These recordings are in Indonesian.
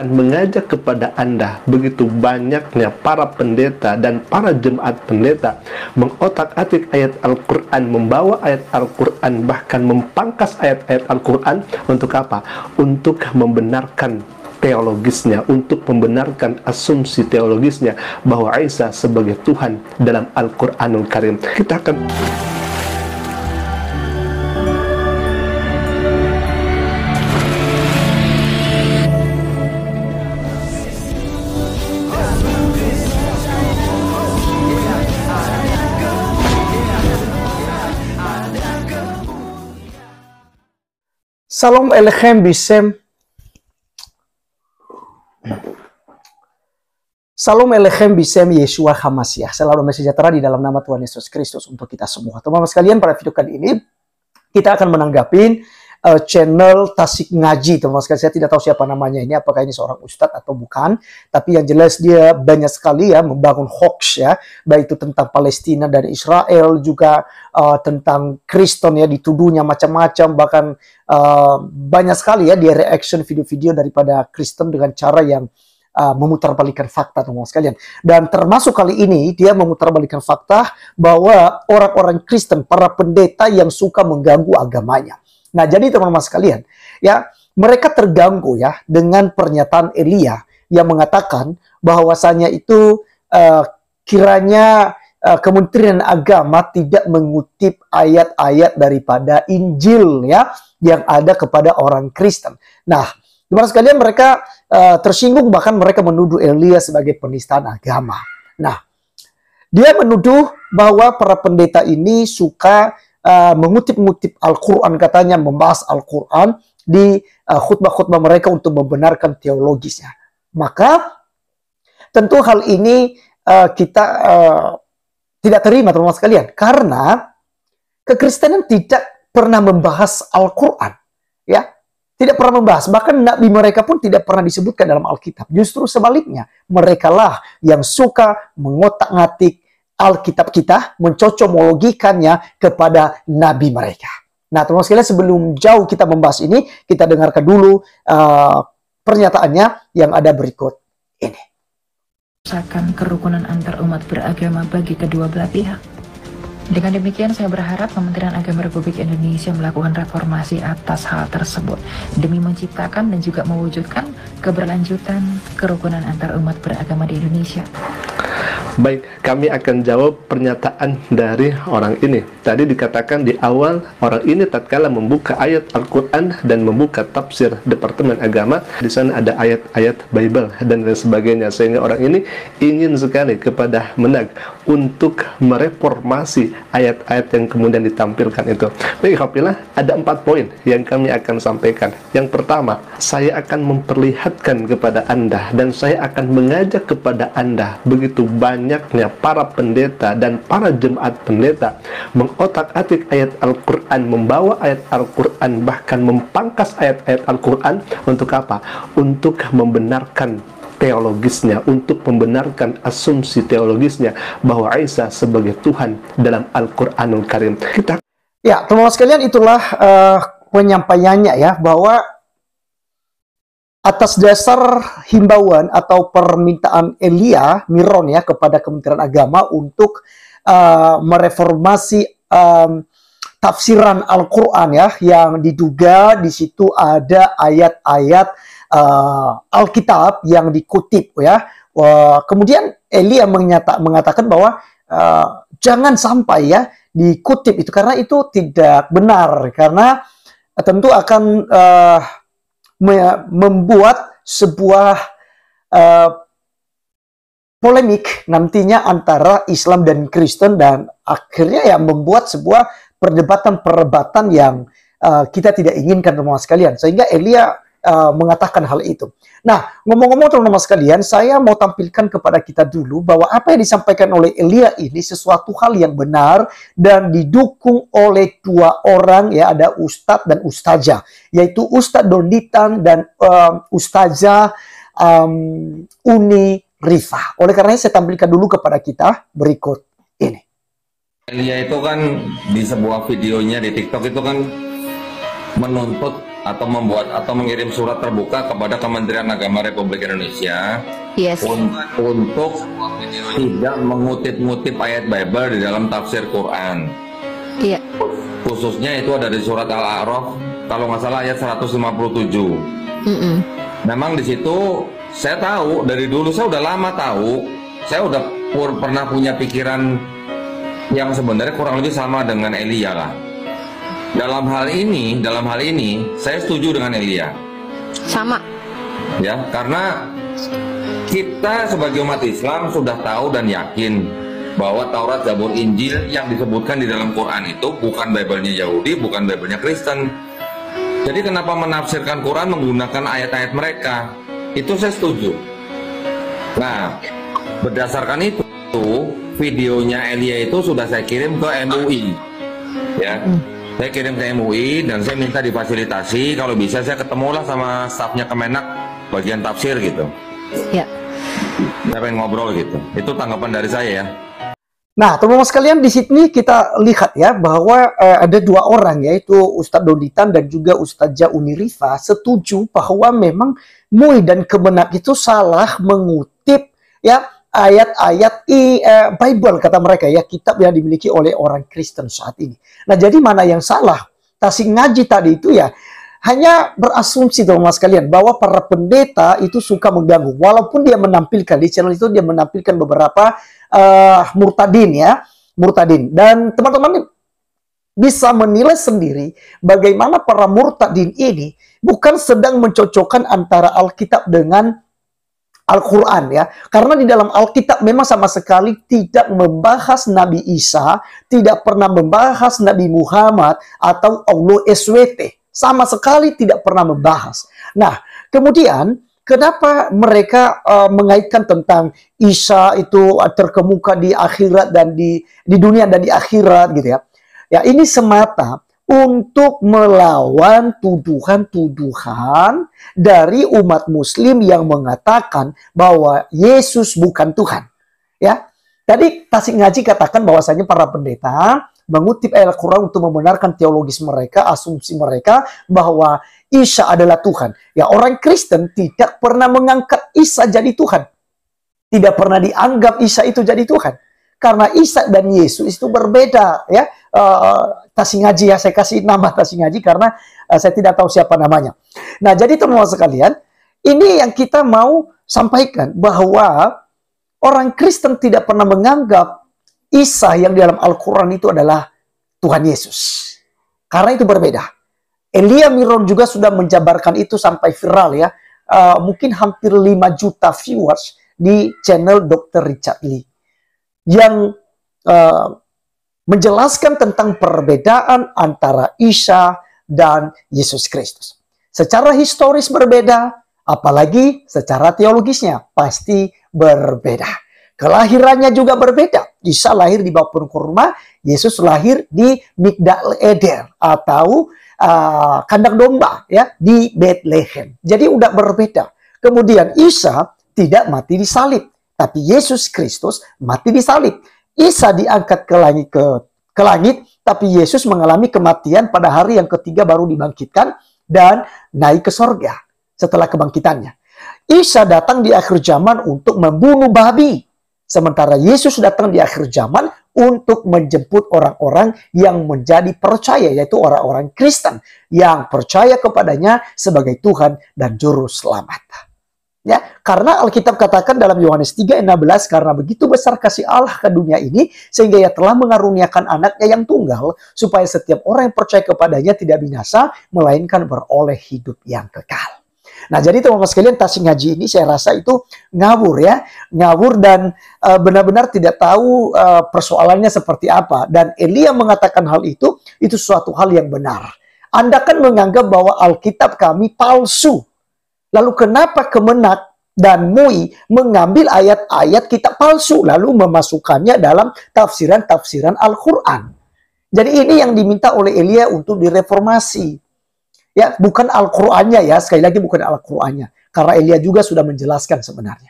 mengajak kepada Anda begitu banyaknya para pendeta dan para jemaat pendeta mengotak-atik ayat Al-Quran, membawa ayat Al-Quran, bahkan mempangkas ayat-ayat Al-Quran untuk apa? Untuk membenarkan teologisnya, untuk membenarkan asumsi teologisnya bahwa Isa sebagai Tuhan dalam Al-Quranul Karim. Kita akan Shalom Elechem Bisem. Shalom Elechem Bisem Yeshua HaMashiach. Selalu sejahtera di dalam nama Tuhan Yesus Kristus untuk kita semua. Teman-teman sekalian, pada video kali ini kita akan menanggapi channel Tasik Ngaji. Teman-teman sekalian, saya tidak tahu siapa namanya ini, apakah ini seorang ustadz atau bukan, tapi yang jelas dia banyak sekali ya membangun hoax ya, baik itu tentang Palestina dan Israel, juga tentang Kristen ya, dituduhnya macam-macam, bahkan banyak sekali ya dia reaction video-video daripada Kristen dengan cara yang memutarbalikkan fakta, teman-teman sekalian. Dan termasuk kali ini dia memutarbalikkan fakta bahwa orang-orang Kristen, para pendeta yang suka mengganggu agamanya. Nah, jadi teman-teman sekalian, ya, mereka terganggu ya dengan pernyataan Elia yang mengatakan bahwasanya itu kiranya Kementerian Agama tidak mengutip ayat-ayat daripada Injil ya yang ada kepada orang Kristen. Nah, teman-teman sekalian, mereka tersinggung, bahkan mereka menuduh Elia sebagai penistaan agama. Nah, dia menuduh bahwa para pendeta ini suka mengutip-ngutip Al-Quran, katanya membahas Al-Quran di khutbah-khutbah mereka untuk membenarkan teologisnya. Maka tentu hal ini kita tidak terima, teman-teman sekalian, karena kekristenan tidak pernah membahas Al-Quran, ya, tidak pernah membahas. Bahkan nabi mereka pun tidak pernah disebutkan dalam Alkitab. Justru sebaliknya, merekalah yang suka mengotak-ngatik Alkitab kita, mencocomologikannya kepada nabi mereka. Nah, teman-teman sekalian, sebelum jauh kita membahas ini, kita dengarkan dulu pernyataannya yang ada berikut ini. Merusakan kerukunan antar umat beragama bagi kedua belah pihak. Dengan demikian, saya berharap Kementerian Agama Republik Indonesia melakukan reformasi atas hal tersebut demi menciptakan dan juga mewujudkan keberlanjutan kerukunan antar umat beragama di Indonesia. Baik, kami akan jawab pernyataan dari orang ini. Tadi dikatakan di awal, orang ini tatkala membuka ayat Al-Quran dan membuka tafsir Departemen Agama, di sana ada ayat-ayat Bible dan lain sebagainya, sehingga orang ini ingin sekali kepada Menag untuk mereformasi ayat-ayat yang kemudian ditampilkan itu. Baik, alhamdulillah, ada 4 poin yang kami akan sampaikan. Yang pertama, saya akan memperlihatkan kepada Anda dan saya akan mengajak kepada Anda begitu banyaknya para pendeta dan para jemaat pendeta mengotak-atik ayat Al-Quran, membawa ayat Al-Quran, bahkan mempangkas ayat-ayat Al-Quran untuk apa? Untuk membenarkan teologisnya, untuk membenarkan asumsi teologisnya bahwa Isa sebagai Tuhan dalam Al-Quranul Karim. Ya, teman-teman sekalian, itulah penyampaiannya ya, bahwa atas dasar himbauan atau permintaan Elia Miron ya kepada Kementerian Agama untuk mereformasi tafsiran Al-Quran ya, yang diduga di situ ada ayat-ayat Alkitab yang dikutip ya. Kemudian Elia mengatakan bahwa jangan sampai ya dikutip itu, karena itu tidak benar, karena tentu akan membuat sebuah polemik nantinya antara Islam dan Kristen, dan akhirnya ya membuat sebuah perdebatan yang kita tidak inginkan, teman-teman sekalian, sehingga Elia mengatakan hal itu. Nah, ngomong-ngomong teman-teman sekalian, saya mau tampilkan kepada kita dulu bahwa apa yang disampaikan oleh Elia ini sesuatu hal yang benar dan didukung oleh 2 orang ya, ada ustadz dan ustazah, yaitu Ustadz Donitan dan Ustazah Uni Rifa. Oleh karenanya saya tampilkan dulu kepada kita berikut ini. Elia itu kan di sebuah videonya di TikTok itu kan menuntut atau membuat atau mengirim surat terbuka kepada Kementerian Agama Republik Indonesia Yes. untuk tidak mengutip-ngutip ayat Bible di dalam tafsir Quran. Iya. Khususnya itu ada di surat Al-A'raf, kalau nggak salah ayat 157. Memang di situ saya tahu, dari dulu saya udah lama tahu, saya udah pernah punya pikiran yang sebenarnya kurang lebih sama dengan Elia lah. Dalam hal ini saya setuju dengan Elia. Sama. Ya, karena kita sebagai umat Islam sudah tahu dan yakin bahwa Taurat, Zabur, Injil yang disebutkan di dalam Quran itu bukan Bible-nya Yahudi, bukan Bible-nya Kristen. Jadi kenapa menafsirkan Quran menggunakan ayat-ayat mereka? Itu saya setuju. Nah, berdasarkan itu, videonya Elia itu sudah saya kirim ke MUI. Ya. Saya kirim ke MUI dan saya minta difasilitasi, kalau bisa saya ketemulah sama stafnya Kemenak bagian tafsir gitu. Ya. Saya pengen ngobrol gitu. Itu tanggapan dari saya ya. Nah, teman-teman sekalian, di sini kita lihat ya bahwa ada dua orang, yaitu Ustadz Doditan dan juga Ustadzah Unirifa, setuju bahwa memang MUI dan Kemenak itu salah mengutip ya ayat-ayat Bible, kata mereka ya, kitab yang dimiliki oleh orang Kristen saat ini. Nah, jadi mana yang salah? Tasik Ngaji tadi itu ya hanya berasumsi, teman-teman sekalian, bahwa para pendeta itu suka mengganggu. Walaupun dia menampilkan di channel itu, dia menampilkan beberapa murtadin ya, murtadin. Dan teman-teman bisa menilai sendiri bagaimana para murtadin ini bukan sedang mencocokkan antara Alkitab dengan Al-Quran ya. Karena di dalam Alkitab memang sama sekali tidak membahas Nabi Isa, tidak pernah membahas Nabi Muhammad atau Allah SWT. Sama sekali tidak pernah membahas. Nah, kemudian kenapa mereka mengaitkan tentang Isa itu terkemuka di akhirat dan di dunia dan di akhirat gitu ya. Ya, ini semata untuk melawan tuduhan-tuduhan dari umat muslim yang mengatakan bahwa Yesus bukan Tuhan. Ya. Tadi Tasik Ngaji katakan bahwasanya para pendeta mengutip ayat Al-Quran untuk membenarkan teologis mereka, asumsi mereka bahwa Isa adalah Tuhan. Ya, orang Kristen tidak pernah mengangkat Isa jadi Tuhan. Tidak pernah dianggap Isa itu jadi Tuhan. Karena Isa dan Yesus itu berbeda ya. Tasik Ngaji ya, saya kasih nama Tasik Ngaji karena saya tidak tahu siapa namanya. Nah, jadi teman-teman sekalian, ini yang kita mau sampaikan bahwa orang Kristen tidak pernah menganggap Isa yang di dalam Al-Quran itu adalah Tuhan Yesus. Karena itu berbeda. Elia Miron juga sudah menjabarkan itu sampai viral ya. Mungkin hampir 5 juta viewers di channel Dr. Richard Lee. Yang menjelaskan tentang perbedaan antara Isa dan Yesus Kristus. Secara historis berbeda, apalagi secara teologisnya pasti berbeda. Kelahirannya juga berbeda. Isa lahir di bawah pohon kurma, Yesus lahir di Migdal Eder atau kandang domba ya di Bethlehem. Jadi udah berbeda. Kemudian Isa tidak mati di salib, tapi Yesus Kristus mati di salib. Isa diangkat ke langit, tapi Yesus mengalami kematian pada hari yang ketiga baru dibangkitkan dan naik ke sorga setelah kebangkitannya. Isa datang di akhir zaman untuk membunuh babi. Sementara Yesus datang di akhir zaman untuk menjemput orang-orang yang menjadi percaya, yaitu orang-orang Kristen yang percaya kepadanya sebagai Tuhan dan Juru Selamat. Ya, karena Alkitab katakan dalam Yohanes 3:16, karena begitu besar kasih Allah ke dunia ini, sehingga ia telah mengaruniakan anaknya yang tunggal, supaya setiap orang yang percaya kepadanya tidak binasa, melainkan beroleh hidup yang kekal. Nah, jadi teman-teman sekalian, Tasik Ngaji ini saya rasa itu ngawur ya. Ngawur dan benar-benar tidak tahu persoalannya seperti apa. Dan Elia mengatakan hal itu suatu hal yang benar. Anda kan menganggap bahwa Alkitab kami palsu. Lalu kenapa Kemenak dan MUI mengambil ayat-ayat kitab palsu lalu memasukkannya dalam tafsiran-tafsiran Al-Quran? Jadi ini yang diminta oleh Elia untuk direformasi. Ya, bukan Al-Qur'annya ya, sekali lagi bukan Al-Qur'annya. Karena Elia juga sudah menjelaskan sebenarnya.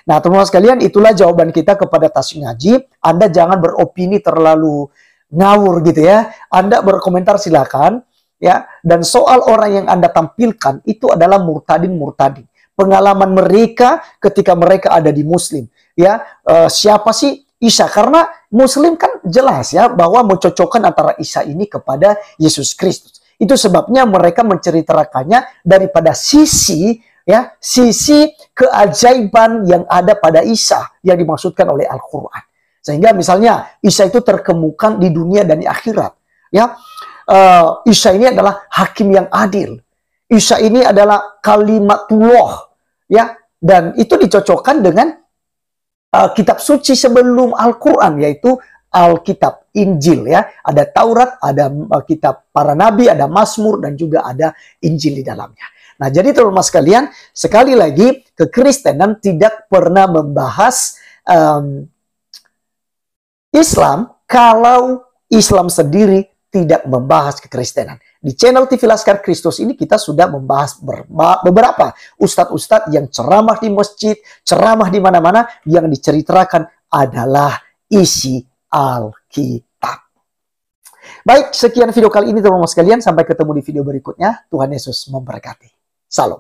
Nah, teman-teman sekalian, itulah jawaban kita kepada Tasik Ngaji. Anda jangan beropini terlalu ngawur gitu ya. Anda berkomentar silakan. ya. Dan soal orang yang Anda tampilkan itu adalah murtadin-murtadin. Pengalaman mereka ketika mereka ada di Muslim, ya. Siapa sih Isa? Karena Muslim kan jelas ya bahwa mencocokkan antara Isa ini kepada Yesus Kristus. Itu sebabnya mereka menceritakannya daripada sisi keajaiban yang ada pada Isa yang dimaksudkan oleh Al-Quran. Sehingga misalnya Isa itu terkemukan di dunia dan di akhirat, ya. Isa ini adalah hakim yang adil. Isa ini adalah kalimatullah, ya, dan itu dicocokkan dengan kitab suci sebelum Al-Quran, yaitu Alkitab Injil, ya. Ada Taurat, ada kitab para nabi, ada Mazmur, dan juga ada Injil di dalamnya. Nah, jadi teman-teman sekalian, sekali lagi kekristenan tidak pernah membahas Islam kalau Islam sendiri tidak membahas kekristenan. Di channel TV Laskar Kristus ini kita sudah membahas beberapa ustadz-ustadz yang ceramah di masjid, ceramah di mana-mana, yang diceritakan adalah isi Alkitab. Baik, sekian video kali ini teman-teman sekalian. Sampai ketemu di video berikutnya. Tuhan Yesus memberkati. Salam.